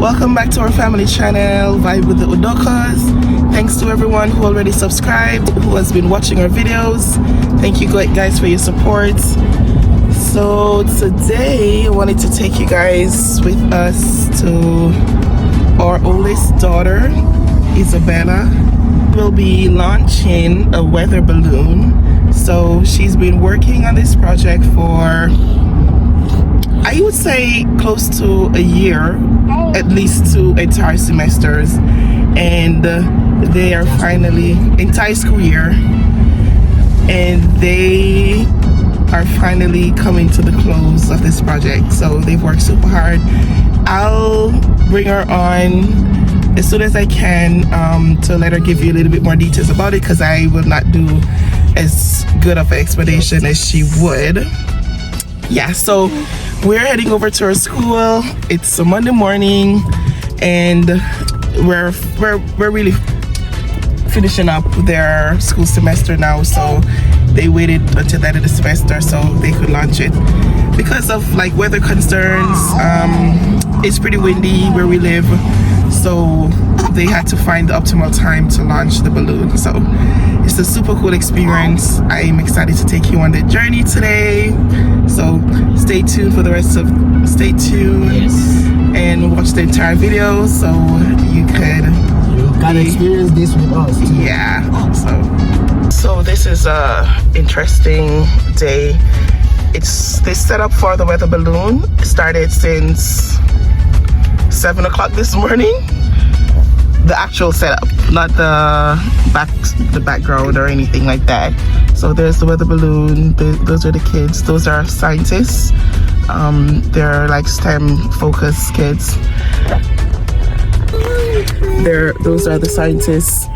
Welcome back to our family channel, Vibe with the Udokas. Thanks to everyone who already subscribed, who has been watching our videos. Thank you guys for your support. So today I wanted to take you guys with us to our oldest daughter, Isabella. We'll be launching a weather balloon. So she's been working on this project for, I would say, close to a year, at least 2 entire semesters, and they are finally, entire school year, and they are finally coming to the close of this project. So they've worked super hard. I'll bring her on as soon as I can to let her give you a little bit more details about it, because I will not do as good of an explanation as she would. Yeah, so we're heading over to our school. It's a Monday morning, and we're really finishing up their school semester now. So they waited until the end of the semester so they could launch it. Because of like weather concerns, it's pretty windy where we live, so they had to find the optimal time to launch the balloon. So it's a super cool experience. I'm excited to take you on the journey today. So stay tuned for the rest of, and watch the entire video so you can experience this with us too. Yeah. So this is a interesting day. It's this setup for the weather balloon started since 7 o'clock this morning. The actual setup, not the background or anything like that. So there's the weather balloon. Those are the kids. Those are scientists. They're like STEM focused kids. Those are the scientists.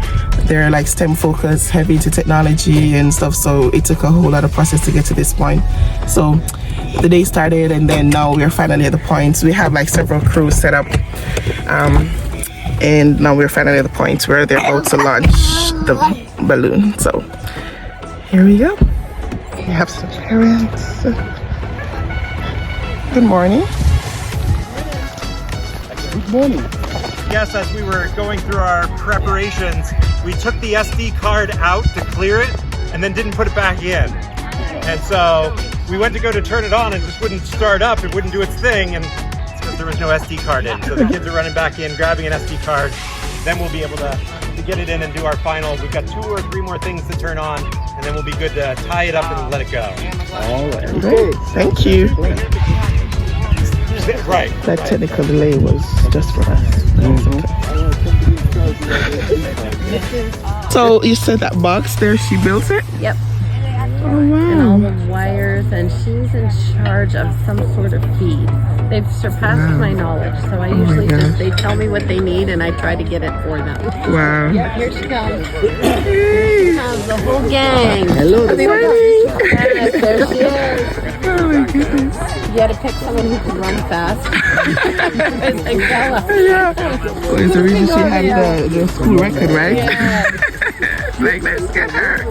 They're like STEM focused, heavy into technology and stuff. So it took a whole lot of process to get to this point. So the day started, and then now we're finally at the point. We have like several crews set up. And now we're finally at the point where they're about to launch the balloon. So here we go. We have some parents. Good morning. Good morning. Yes, as we were going through our preparations, we took the SD card out to clear it and then didn't put it back in. And so we went to go to turn it on and it just wouldn't start up, it wouldn't do its thing, and it's because there was no SD card in. So the kids are running back in, grabbing an SD card, then we'll be able to get it in and do our final. We've got 2 or 3 more things to turn on, and then we'll be good to tie it up and let it go. All right. Great. Thank you. Right. That technical delay was just for us. So you said that box there, she built it? Yep. Oh, wow. And all the wires, and she's in charge of some sort of feed. They've surpassed my knowledge, so I usually they tell me what they need and I try to get it for them. Wow. Yep, here she comes. Here she comes, the whole gang. Hello. Good morning. Yes, there she is. Oh my goodness. You had to pick someone who can run fast. It's like Bella. Yeah. Well, it's the reason she has the school record, right? Yeah. Like, let's get her.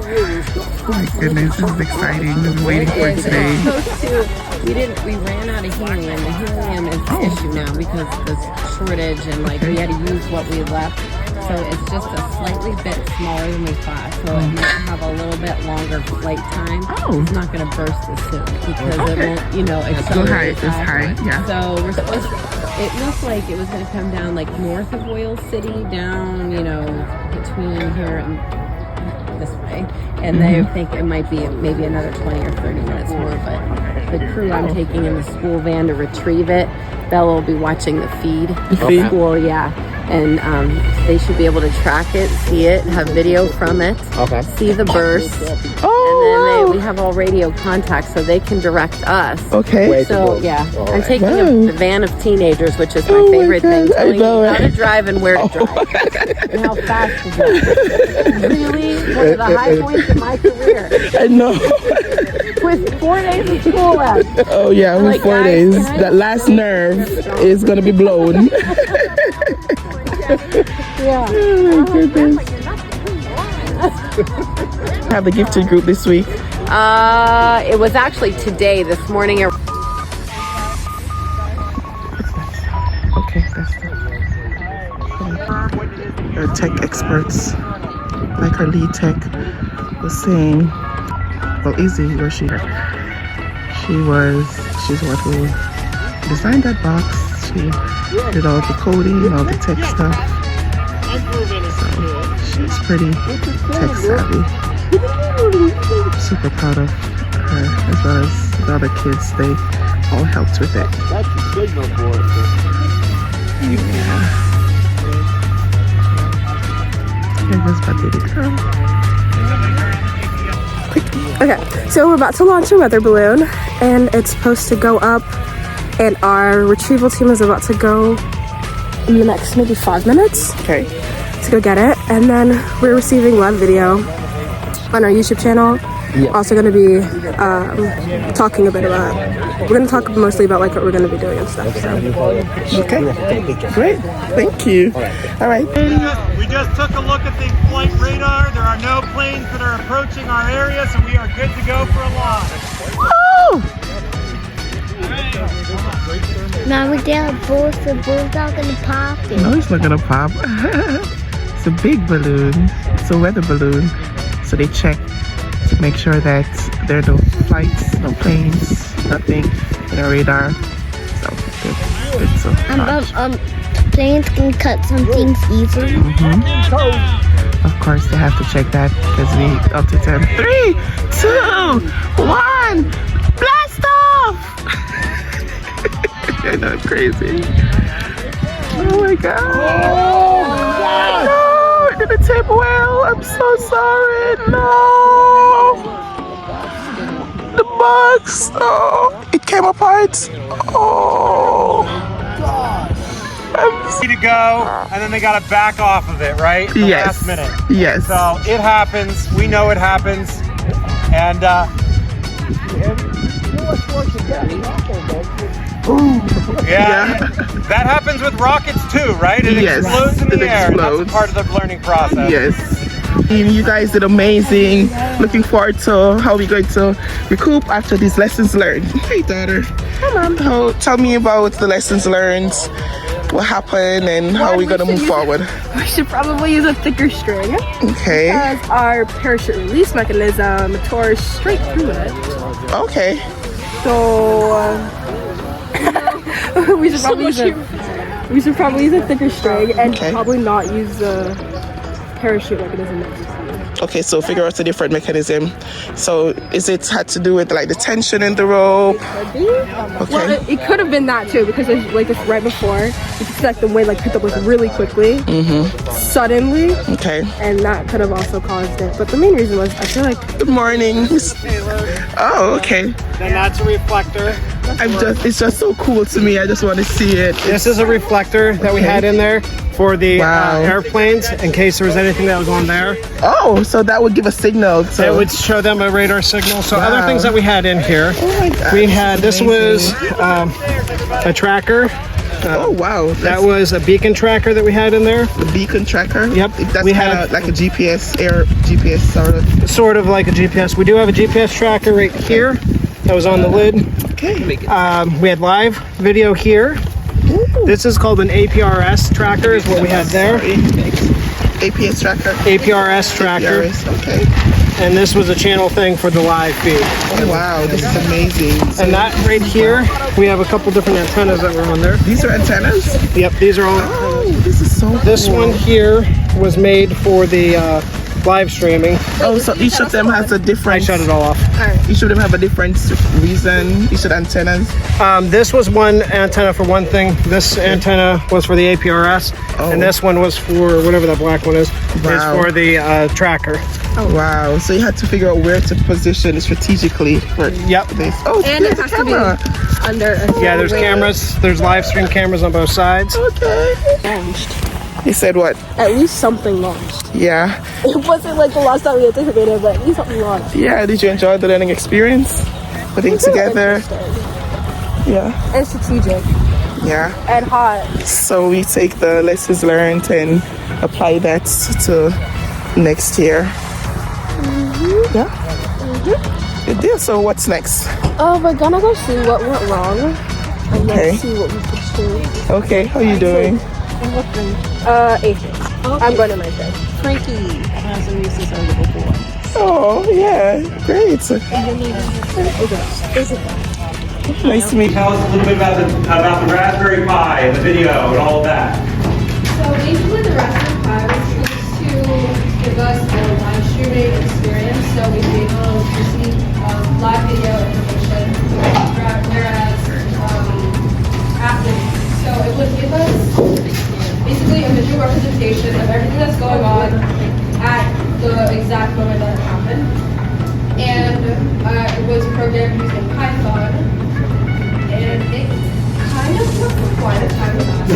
Oh my goodness, this is exciting. I've been waiting for it today. We ran out of helium. The helium is the issue now because of the shortage, and like we had to use what we left. So it's just a slightly bit smaller than we thought. So it might have a little bit longer flight time. Oh. It's not going to burst as soon because it won't, accelerate. It's high, yeah. So we're supposed to, it looked like it was going to come down like north of Wales City, down, between here and this way, and they think it might be maybe another 20 or 30 minutes more, but the crew I'm taking in the school van to retrieve it, Bella will be watching the feed. feed? School, and they should be able to track it, see it, have video from it, see the burst, and then we have all radio contacts so they can direct us. Okay. So I'm taking Wow. a van of teenagers, which is my favorite thing, I telling know you how it. to drive and where to drive and how fast to drive. Really one of the high points of my career. I know. With 4 days of school left. Oh yeah, with Like, 4 guys, days. can I- That last nerve is gonna be blown. Yeah. Oh my goodness. Have the gifted group this week. It was actually today, this morning. Okay, that's the our tech experts, like our lead tech was saying. Well, Izzy, was she's the one who designed that box. She did all the coding and all the tech stuff. So she's pretty tech savvy. Super proud of her, as well as the other kids. They all helped with it. That's the signal for it. Yeah. It was my baby girl. Okay, so we're about to launch a weather balloon, and it's supposed to go up, and our retrieval team is about to go in the next maybe 5 minutes. Okay. To go get it, and then we're receiving live video on our YouTube channel. Yeah. Also going to be talking a bit about. We're going to talk mostly about like what we're going to be doing and stuff. So. Okay. Great. Thank you. All right. We just took a look at the flight radar. There are no planes that are approaching our area, so we are good to go for a launch. Oh! Now we're down the bull's not gonna pop it. No, it's not gonna pop. It's a big balloon. It's a weather balloon. So they check to make sure that there are no flights, no planes, nothing in our radar. So good. So Planes can cut some things easily. of course they have to check that because we up to 10. 3, 2, 1, blast off! I know, crazy. Oh my god. No, it didn't tape well. I'm so sorry. No. The box. Oh, it came apart. Oh. Ready to go, and then they got to back off of it, right? The Yes. last minute. Yes. So it happens. We know it happens. And yeah, that happens with rockets too, right? It Yes, explodes in the it air. explodes. That's part of the learning process. Yes. You guys did amazing. Looking forward to how we're going to recoup after these lessons learned. Hey, daughter. Hi, Mom. Tell me about the lessons learned, what happened, and how we're going to move forward. We should probably use a thicker string Okay. because our parachute release mechanism tore straight through it. Okay. So we should probably use a thicker string and Okay. probably not use the parachute mechanism next time. Okay, so figure out a different mechanism. So is it had to do with like the tension in the rope? Well, Okay. it could have been that too because it's like this right before you could see like the wind like picked up like really quickly, suddenly, Okay. and that could have also caused it. But the main reason was I feel like Good morning. Oh, okay. Then that's a reflector. It's just so cool to me. I just want to see it. This is a reflector that we had in there for the Wow. airplanes in case there was anything that was on there. Oh, so that would give a signal. It So would show them a radar signal. So Wow. other things that we had in here, oh my God, we had, this was a tracker. Oh wow, That was a beacon tracker that we had in there. the beacon tracker. Yep, That's we kind had- of like a GPS sort of. Sort of like a GPS. We do have a GPS tracker right here that was on the lid. Okay. We had live video here. This is called an APRS tracker is what we had there. APS tracker. APRS tracker. APRS, okay. And this was a channel thing for the live feed. Oh wow, this is amazing. And that right here, we have a couple different antennas that were on there. These are antennas. Yep, these are all. Oh, this is so. This cool. one here was made for the live streaming. Oh, so each of them has a I different. shut it all off. Each of them have a different reason. Each of the antennas. This was one antenna for one thing. This antenna was for the APRS, Oh. and this one was for whatever that black one is. Wow. Is for the tracker. Oh wow! So you had to figure out where to position it strategically for Yep. this. Oh, and there's it a has to be camera. under a Yeah, there's cameras. There's live stream cameras on both sides. Okay. launched. He said what? At least something launched. Yeah. It wasn't like the last time we anticipated, but at least something launched. Yeah. Did you enjoy the learning experience? Putting together. Yeah. And strategic Yeah. and hot. So we take the lessons learned and apply that to next year. Yeah. Good deal. So what's next? Oh, we're gonna go see what went wrong and Okay. then see what we could do. Okay. How you doing? And what grade? 8th. I'm going to 9th grade. Frankie has some nieces are little boy. Oh, yeah. Great. Nice to meet you. Tell us a little bit about the Raspberry Pi and the video and all of that. So basically the Raspberry Pi was supposed to give us a live streaming experience, so we'd be able to receive live video information, whereas so it would give us basically a visual representation of everything that's going on at the exact moment that it happened. And it was programmed using Python, and it kind of took quite a time to master.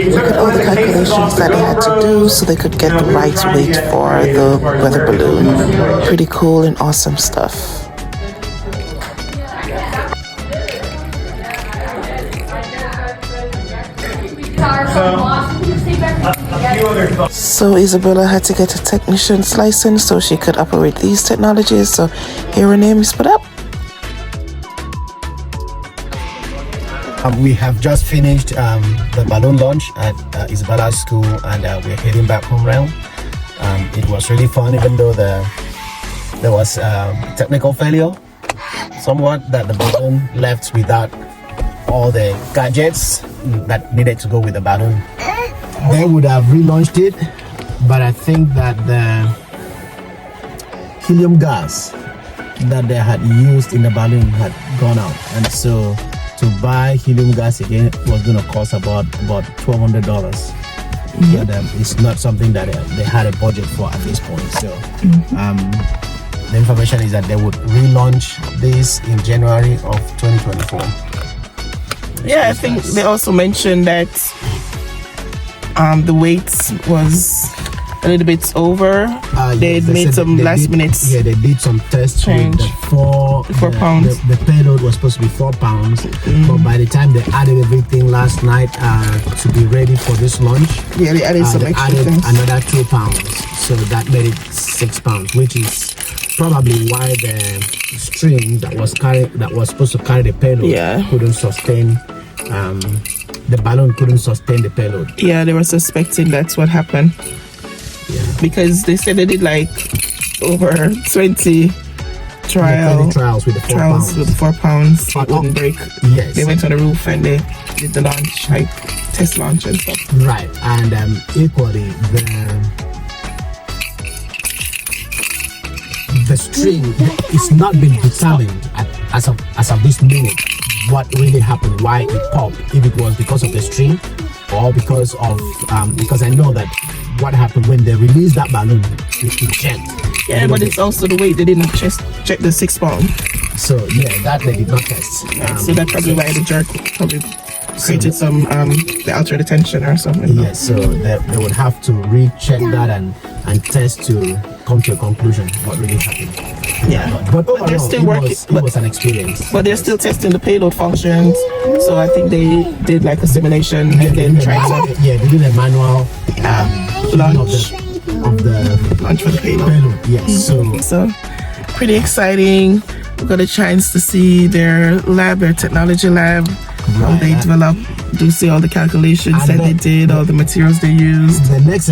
Look at all the calculations that they had to do so they could get the right weight for the weather balloon. Pretty cool and awesome stuff. So Isabella had to get a technician's license so she could operate these technologies. So here her name is put up. We have just finished the balloon launch at Isabella's school, and we're heading back home now. It was really fun, even though there was technical failure somewhat, that the balloon left without all the gadgets that needed to go with the balloon. They would have relaunched it, but I think that the helium gas that they had used in the balloon had gone out, and so to buy helium gas again was going to cost about $1,200. But it's not something that they had a budget for at this point. So the information is that they would relaunch this in January of 2024. Yeah, I think they also mentioned that the weight was a little bit over. They made some last minute. Yeah, they did some tests change. With the 4 pounds. The payload was supposed to be 4 pounds, but by the time they added everything last night to be ready for this launch, Yeah, they added some they extra added things. another 2 pounds, so that made it 6 pounds, which is probably why the string that was supposed to carry the payload couldn't sustain. The balloon couldn't sustain the payload. Yeah, they were suspecting that's what happened. Yeah. Because they said they did like over 20 trials with the 4 pounds. with 4 pounds. It But wouldn't break. Yes. They went on the roof and they did the launch, like test launch and stuff. Right, and equally the string it's not been determined as of this minute what really happened, why it popped, if it was because of the string or because of because I know that what happened when they released that balloon, it checked. Yeah, but it's also the weight. They didn't check the 6 pound. So yeah, that they did not test. So that's probably why the jerk probably created some they altered the tension or something. Yes, so they would have to recheck that and test to come to a conclusion what really happened. Yeah, but overall, they're still working. it was an experience. But they're still testing the payload functions. So I think they did like a simulation and then tried to they did a manual launch of the launch for the payload. Yes, So pretty exciting. We got a chance to see their lab, their technology lab, how they develop. Do see all the calculations that they did, all the materials they used. The next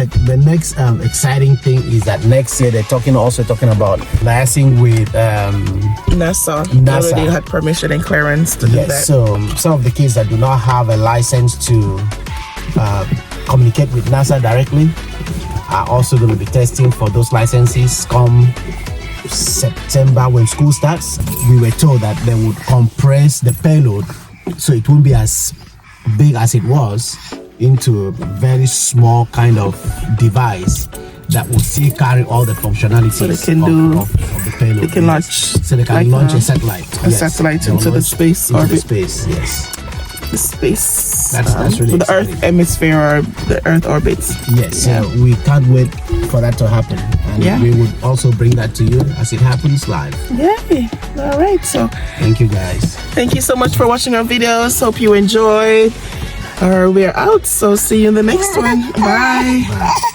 exciting thing is that next year they're also talking about liaising with NASA. They already had permission and clearance to do that. So some of the kids that do not have a license to communicate with NASA directly are also going to be testing for those licenses come September when school starts. We were told that they would compress the payload so it won't be as big as it was into a very small kind of device that will still carry all the functionalities So they can of the payload. They can launch. So they can like launch a satellite. Satellite into the space into orbit. the space, yes. The space. That's really for the exciting. Earth hemisphere or the Earth orbit. Yes, so we can't wait for that to happen. And we would also bring that to you as it happens live. Yay! All right, so Thank you guys. thank you so much for watching our videos. Hope you enjoyed. We're out, so see you in the next one. Bye. Bye.